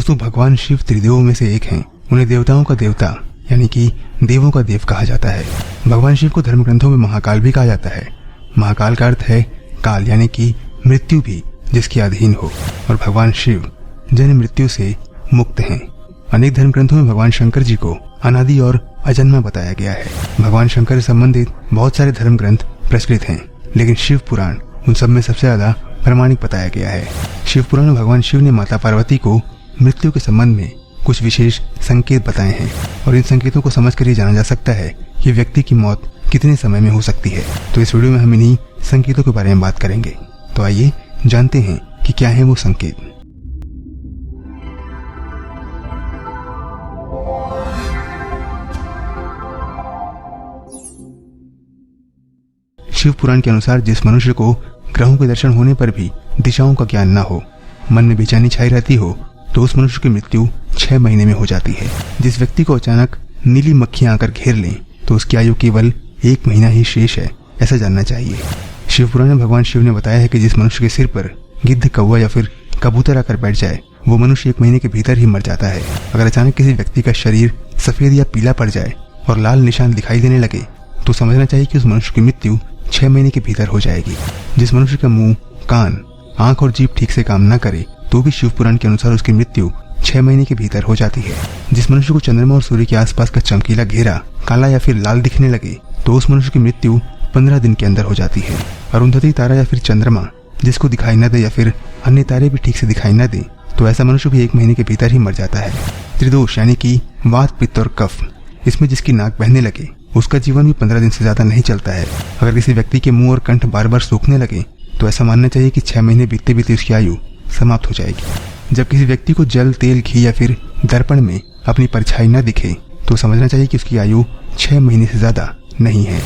दोस्तों, भगवान शिव त्रिदेवों में से एक हैं। उन्हें देवताओं का देवता यानी कि देवों का देव कहा जाता है। भगवान शिव को धर्म ग्रंथों में महाकाल भी कहा जाता है। महाकाल का अर्थ है काल यानी कि मृत्यु भी जिसके अधीन हो, और भगवान शिव जन्म मृत्यु से मुक्त हैं। अनेक धर्म ग्रंथों में भगवान शंकर जी को अनादि और अजन्मा बताया गया है। भगवान शंकर से संबंधित बहुत सारे धर्म ग्रंथ प्रचलित हैं, लेकिन शिव पुराण उन सब में सबसे ज्यादा प्रामाणिक बताया गया है। शिव पुराण में भगवान शिव ने माता पार्वती को मृत्यु के संबंध में कुछ विशेष संकेत बताए हैं, और इन संकेतों को समझकर ये जाना जा सकता है कि व्यक्ति की मौत कितने समय में हो सकती है। तो इस वीडियो में हम इन्हीं संकेतों के बारे में बात करेंगे। तो आइए जानते हैं कि क्या है वो संकेत। शिव पुराण के अनुसार जिस मनुष्य को ग्रहों के दर्शन होने पर भी दिशाओं का ज्ञान न हो, मन में बेचैनी छाई रहती हो, तो उस मनुष्य की मृत्यु 6 महीने में हो जाती है। जिस व्यक्ति को अचानक नीली मक्खियां आकर घेर लें तो उसकी आयु केवल 1 महीना ही शेष है, ऐसा जानना चाहिए। शिव पुराण में भगवान शिव ने बताया है कि जिस मनुष्य के सिर पर गिद्ध, कौवा या फिर कबूतर आकर बैठ जाए वो मनुष्य 1 महीने के भीतर ही मर जाता है। अगर अचानक किसी व्यक्ति का शरीर सफेद या पीला पड़ जाए और लाल निशान दिखाई देने लगे तो समझना चाहिए कि उस मनुष्य की मृत्यु 6 महीने के भीतर हो जाएगी। जिस मनुष्य का मुंह, कान, आंख और जीभ ठीक से काम न करे तो भी शिव पुराण के अनुसार उसकी मृत्यु 6 महीने के भीतर हो जाती है। जिस मनुष्य को चंद्रमा और सूर्य के आसपास का चमकीला घेरा काला या फिर लाल दिखने लगे तो उस मनुष्य की मृत्यु 15 दिन के अंदर हो जाती है। अरुंधति तारा या फिर चंद्रमा जिसको दिखाई न दे या फिर अन्य तारे भी ठीक से दिखाई न दे तो ऐसा मनुष्य भी 1 महीने के भीतर ही मर जाता है। त्रिदोष यानी कि वात, पित्त और कफ, इसमें जिसकी नाक बहने लगे उसका जीवन भी 15 दिन से ज्यादा नहीं चलता है। अगर किसी व्यक्ति के मुंह और कंठ बार बार सूखने लगे तो ऐसा मानना चाहिए कि 6 महीने बीतते बीतते उसकी आयु समाप्त हो जाएगी। जब किसी व्यक्ति को जल, तेल, घी या फिर दर्पण में अपनी परछाई न दिखे तो समझना चाहिए कि उसकी आयु 6 महीने से ज्यादा नहीं है।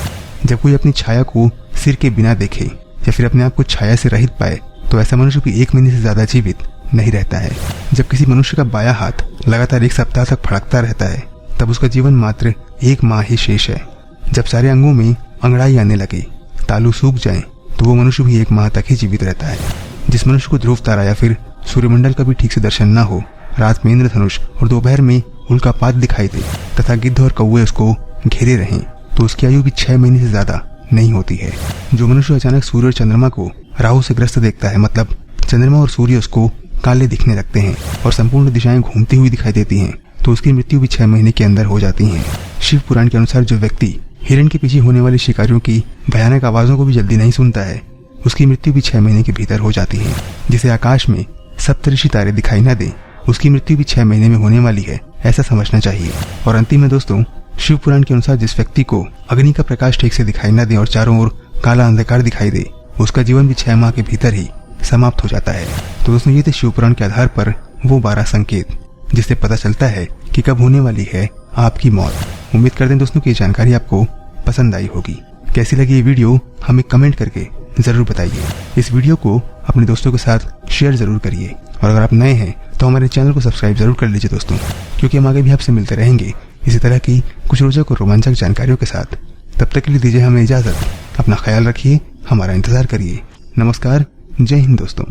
जब कोई अपनी छाया को सिर के बिना देखे या फिर अपने आप को छाया से रहित पाए तो ऐसा मनुष्य भी 1 महीने से ज्यादा जीवित नहीं रहता है। जब किसी मनुष्य का बायां हाथ लगातार 1 सप्ताह तक फड़कता रहता है तब उसका जीवन मात्र 1 माह ही शेष है। जब सारे अंगों में अंगड़ाई आने लगे, तालू सूख जाए तो वो मनुष्य भी 1 माह तक ही जीवित रहता है। जिस मनुष्य को ध्रुव तारा या फिर सूर्यमंडल का भी ठीक से दर्शन न हो, रात में इंद्रधनुष और दोपहर में उल्कापात दिखाई दे तथा गिद्ध और कौवे उसको घेरे रहें तो उसकी आयु भी 6 महीने से ज्यादा नहीं होती है। जो मनुष्य अचानक सूर्य और चंद्रमा को राहु से ग्रस्त देखता है, मतलब चंद्रमा और सूर्य उसको काले दिखने लगते हैं और संपूर्ण दिशाएं घूमती हुई दिखाई देती हैं, तो उसकी मृत्यु भी 6 महीने के अंदर हो जाती है। शिव पुराण के अनुसार जो व्यक्ति हिरण के पीछे होने वाले शिकारियों की भयानक आवाजों को भी जल्दी नहीं सुनता है उसकी मृत्यु भी 6 महीने के भीतर हो जाती है। जिसे आकाश में सप्तऋषि तारे दिखाई न दे उसकी मृत्यु भी 6 महीने में होने वाली है, ऐसा समझना चाहिए। और अंतिम में दोस्तों, शिव पुराण के अनुसार जिस व्यक्ति को अग्नि का प्रकाश ठीक से दिखाई न दे और चारों ओर काला अंधकार दिखाई दे उसका जीवन भी 6 माह के भीतर ही समाप्त हो जाता है। तो दोस्तों, ये थे शिव पुराण के आधार पर वो 12 संकेत जिससे पता चलता है कि कब होने वाली है आपकी मौत। उम्मीद करते हैं दोस्तों कि ये जानकारी आपको पसंद आई होगी। कैसी लगी ये वीडियो हमें कमेंट करके जरूर बताइए। इस वीडियो को अपने दोस्तों के साथ शेयर जरूर करिए, और अगर आप नए हैं तो हमारे चैनल को सब्सक्राइब जरूर कर लीजिए दोस्तों, क्योंकि हम आगे भी आपसे मिलते रहेंगे इसी तरह की कुछ रोचक और रोमांचक जानकारियों के साथ। तब तक के लिए दीजिए हमें इजाजत। अपना ख्याल रखिए, हमारा इंतजार करिए। नमस्कार, जय हिंद दोस्तों।